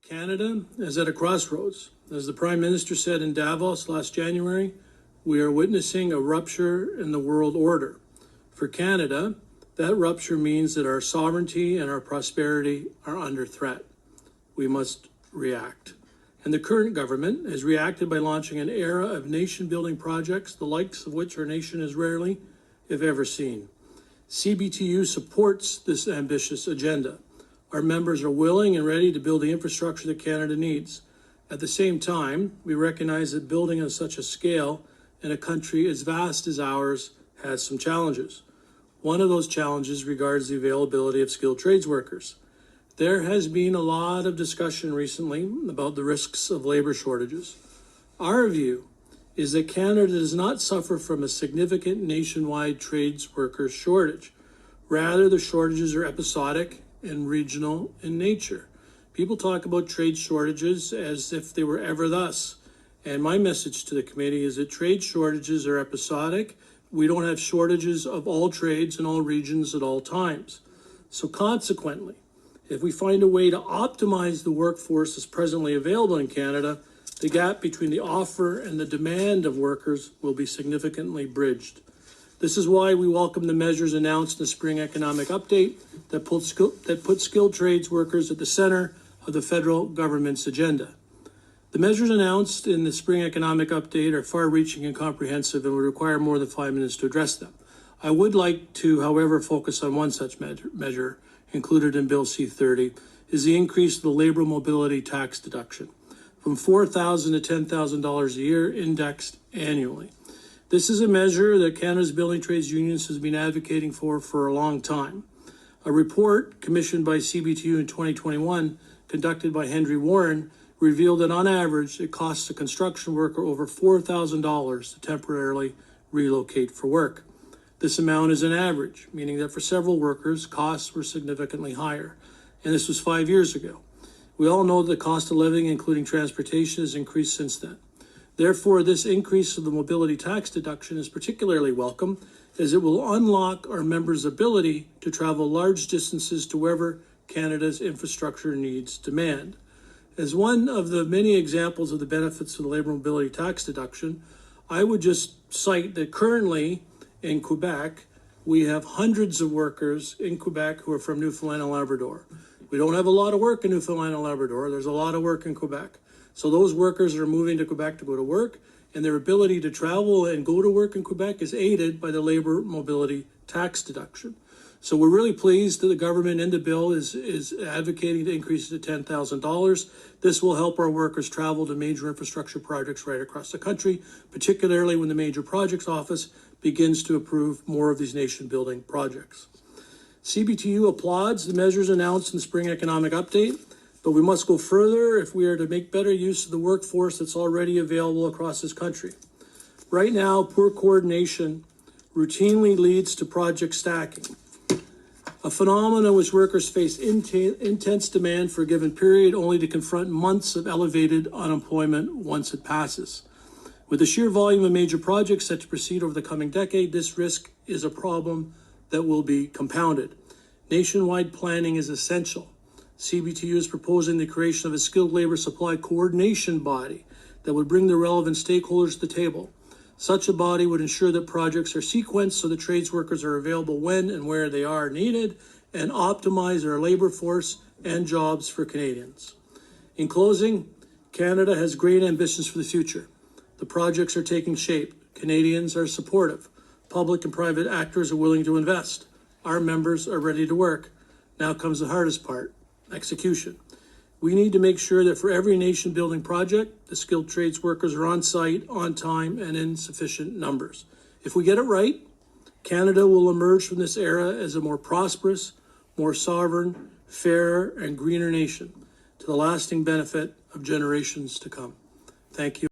Canada is at a crossroads. As the Prime Minister said in Davos last January, we are witnessing a rupture in the world order. For Canada, that rupture means that our sovereignty and our prosperity are under threat. We must react. And the current government has reacted by launching an era of nation-building projects, the likes of which our nation has rarely, if ever, seen. CBTU supports this ambitious agenda. Our members are willing and ready to build the infrastructure that Canada needs. At the same time, we recognize that building on such a scale in a country as vast as ours has some challenges. One of those challenges regards the availability of skilled trades workers. There has been a lot of discussion recently about the risks of labor shortages. Our view is that Canada does not suffer from a significant nationwide trades workers shortage. Rather, the shortages are episodic and regional in nature. People talk about trade shortages as if they were ever thus. And my message to the committee is that trade shortages are episodic. We don't have shortages of all trades in all regions at all times. So consequently, if we find a way to optimize the workforce that's presently available in Canada, the gap between the offer and the demand of workers will be significantly bridged. This is why we welcome the measures announced in the spring economic update that put skilled trades workers at the center of the federal government's agenda. The measures announced in the spring economic update are far-reaching and comprehensive and would require more than 5 minutes to address them. I would like to, however, focus on one such measure included in Bill C-30, is the increase of the labor mobility tax deduction from $4,000 to $10,000 a year, indexed annually. This is a measure that Canada's building trades unions has been advocating for a long time. A report commissioned by CBTU in 2021, conducted by Henry Warren, revealed that on average, it costs a construction worker over $4,000 to temporarily relocate for work. This amount is an average, meaning that for several workers, costs were significantly higher. And this was 5 years ago. We all know that the cost of living, including transportation, has increased since then. Therefore, this increase of the mobility tax deduction is particularly welcome, as it will unlock our members' ability to travel large distances to wherever Canada's infrastructure needs demand. As one of the many examples of the benefits of the labor mobility tax deduction, I would just cite that currently in Quebec, we have hundreds of workers in Quebec who are from Newfoundland and Labrador. We don't have a lot of work in Newfoundland and Labrador. There's a lot of work in Quebec. So those workers are moving to Quebec to go to work, and their ability to travel and go to work in Quebec is aided by the labor mobility tax deduction. So we're really pleased that the government in the bill is advocating to increase it to $10,000. This will help our workers travel to major infrastructure projects right across the country, particularly when the Major Projects Office begins to approve more of these nation-building projects. CBTU applauds the measures announced in the spring economic update, but we must go further if we are to make better use of the workforce that's already available across this country. Right now, poor coordination routinely leads to project stacking, a phenomenon in which workers face intense demand for a given period only to confront months of elevated unemployment once it passes. With the sheer volume of major projects set to proceed over the coming decade, this risk is a problem that will be compounded. Nationwide planning is essential. CBTU is proposing the creation of a skilled labor supply coordination body that would bring the relevant stakeholders to the table. Such a body would ensure that projects are sequenced so that trades workers are available when and where they are needed, and optimize our labor force and jobs for Canadians. In closing, Canada has great ambitions for the future. The projects are taking shape. Canadians are supportive. Public and private actors are willing to invest. Our members are ready to work. Now comes the hardest part: execution. We need to make sure that for every nation-building project, the skilled trades workers are on site, on time, and in sufficient numbers. If we get it right, Canada will emerge from this era as a more prosperous, more sovereign, fairer, and greener nation, to the lasting benefit of generations to come. Thank you.